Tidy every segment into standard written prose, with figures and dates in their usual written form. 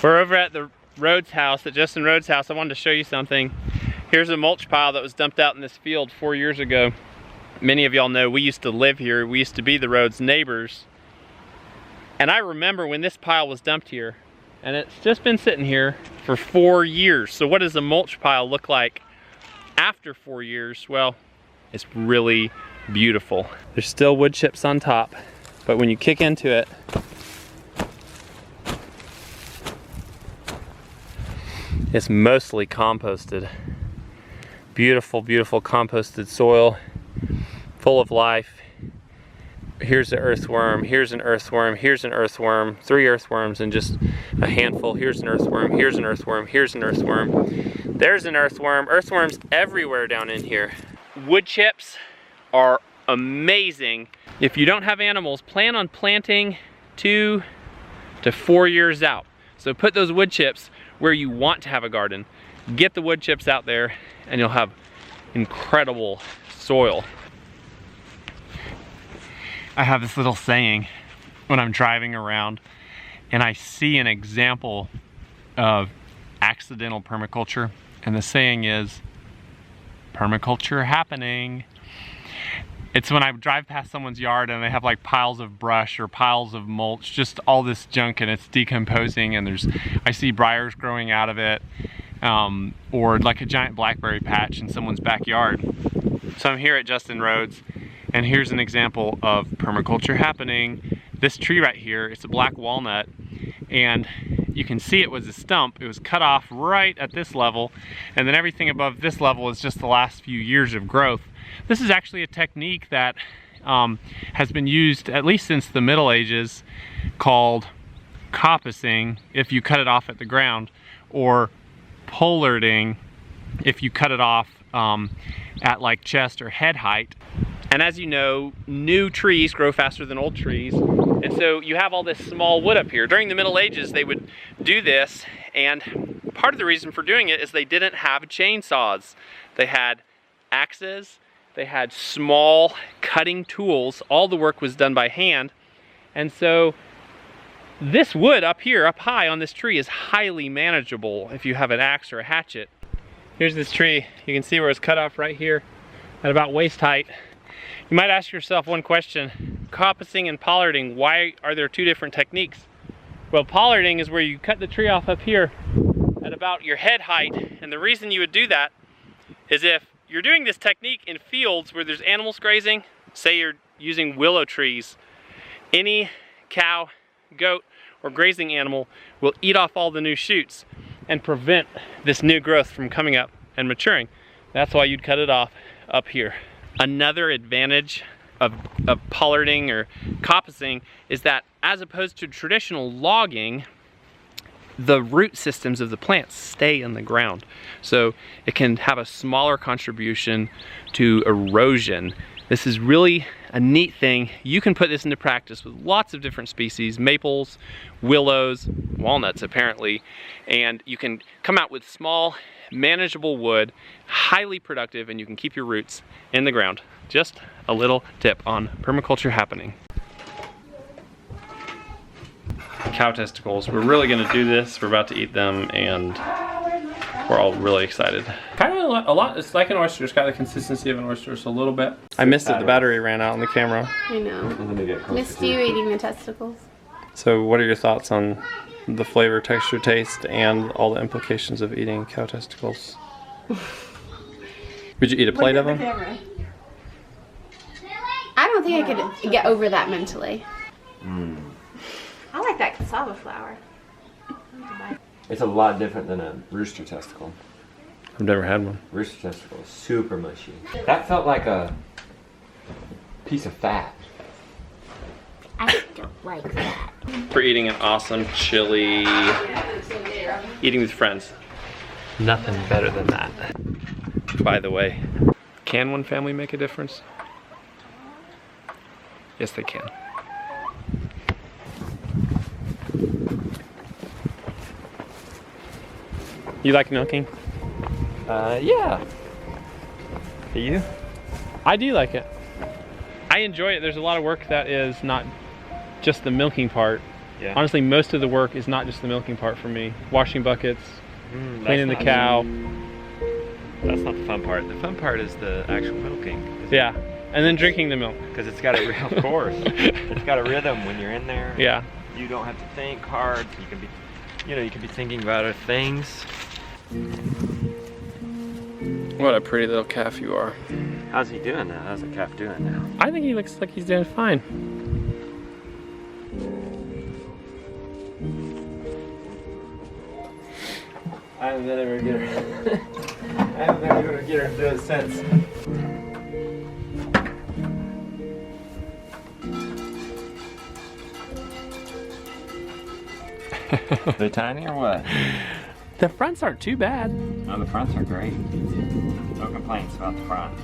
We're over at the Rhodes house, at Justin Rhodes' house. I wanted to show you something. Here's a mulch pile that was dumped out in this field 4 years ago. Many of y'all know we used to live here. We used to be the Rhodes neighbors. And I remember when this pile was dumped here, and it's just been sitting here for 4 years. So what does a mulch pile look like after 4 years? Well, it's really beautiful. There's still wood chips on top, but when you kick into it, it's mostly composted. Beautiful, beautiful composted soil, full of life. Here's an earthworm, here's an earthworm, here's an earthworm, 3 earthworms and just a handful. Here's an earthworm, here's an earthworm, here's an earthworm. There's an earthworm. Earthworms everywhere down in here. Wood chips are amazing. If you don't have animals, plan on planting 2 to 4 years out. So put those wood chips where you want to have a garden. Get the wood chips out there and you'll have incredible soil. I have this little saying when I'm driving around and I see an example of accidental permaculture, and the saying is, permaculture happening. It's when I drive past someone's yard and they have like piles of brush or piles of mulch, just all this junk, and it's decomposing, and I see briars growing out of it, or like a giant blackberry patch in someone's backyard. So I'm here at Justin Rhodes, and here's an example of permaculture happening. This tree right here, it's a black walnut, and you can see it was a stump. It was cut off right at this level, and then everything above this level is just the last few years of growth. This is actually a technique that has been used at least since the Middle Ages, called coppicing if you cut it off at the ground, or pollarding if you cut it off at like chest or head height. And as you know, new trees grow faster than old trees, and so you have all this small wood up here. During the Middle Ages, they would do this, and part of the reason for doing it is they didn't have chainsaws. They had axes, they had small cutting tools. All the work was done by hand, and so this wood up here, up high on this tree, is highly manageable if you have an axe or a hatchet. Here's this tree. You can see where it's cut off right here at about waist height. You might ask yourself one question: coppicing and pollarding, why are there 2 different techniques? Well, pollarding is where you cut the tree off up here at about your head height, and the reason you would do that is if you're doing this technique in fields where there's animals grazing, say you're using willow trees, any cow, goat, or grazing animal will eat off all the new shoots and prevent this new growth from coming up and maturing. That's why you'd cut it off up here. Another advantage of pollarding or coppicing is that, as opposed to traditional logging, the root systems of the plants stay in the ground. So it can have a smaller contribution to erosion. This is really a neat thing. You can put this into practice with lots of different species: maples, willows, walnuts apparently, and you can come out with small, manageable wood, highly productive, and you can keep your roots in the ground. Just a little tip on permaculture happening. Cow testicles. We're really gonna do this. We're about to eat them, and we're all really excited. Kind of a lot. It's like an oyster. It's got the consistency of an oyster, so a little bit. I missed it. The battery ran out on the camera. I know. Missed you eating the testicles. So what are your thoughts on the flavor, texture, taste, and all the implications of eating cow testicles? Would you eat a plate of them? I don't think I could get over that mentally. Mm. I like that cassava flour. It's a lot different than a rooster testicle. I've never had one. Rooster testicle is super mushy. That felt like a piece of fat. I don't like that. We're eating an awesome chili. Eating with friends. Nothing better than that. By the way, can one family make a difference? Yes, they can. You like milking? Yeah. Do you? I do like it. I enjoy it. There's a lot of work that is not just the milking part. Yeah. Honestly, most of the work is not just the milking part for me. Washing buckets, cleaning the cow. That's not the fun part. The fun part is the actual milking. Yeah, and then drinking the milk. Because it's got a real course. It's got a rhythm when you're in there. Yeah. You don't have to think hard. You can be, you can be thinking about other things. What a pretty little calf you are. How's he doing now? How's the calf doing now? I think he looks like he's doing fine. I haven't been able to get her. I haven't been able to get her to do it since. They tiny or what? The fronts aren't too bad. No, the fronts are great. No complaints about the front.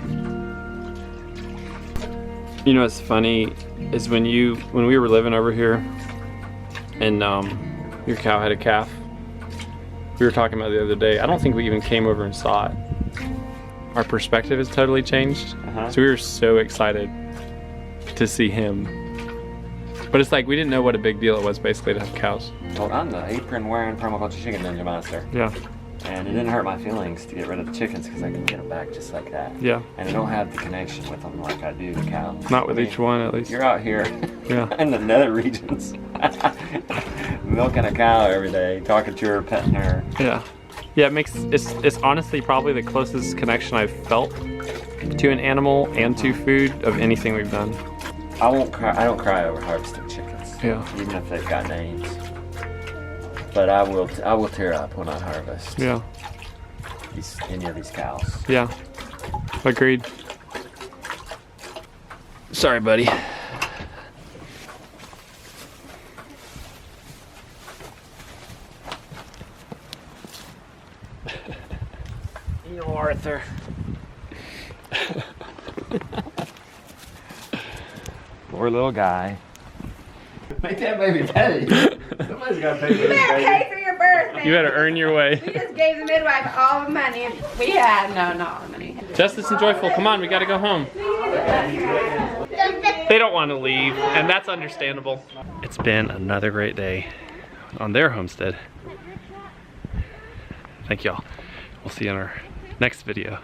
You know what's funny is when we were living over here and your cow had a calf. We were talking about it the other day. I don't think we even came over and saw it. Our perspective has totally changed. So we were so excited to see him. But it's like we didn't know what a big deal it was basically to have cows. Well, I'm the apron wearing permaculture chicken ninja master. Yeah. And it didn't hurt my feelings to get rid of the chickens because I can get them back just like that. Yeah. And I don't have the connection with them like I do the cows. Not with each one at least. You're out here Yeah. in the nether regions milking a cow every day, talking to her, petting her. Yeah. Yeah, it's honestly probably the closest connection I've felt to an animal and to food of anything we've done. I don't cry over harvesting chickens. Yeah. Even if they've got names. But I will tear up when I harvest. Yeah. Any of these cows. Yeah. Agreed. Sorry, buddy. You know, Arthur. Poor little guy. Make that baby pay. Somebody's got to pay for this baby. Pay for your birth, man. You better earn your way. We just gave the midwife all the money. And we had no all the money. Justice and Joyful, come on, we gotta go home. They don't want to leave, and that's understandable. It's been another great day on their homestead. Thank y'all. We'll see you in our next video.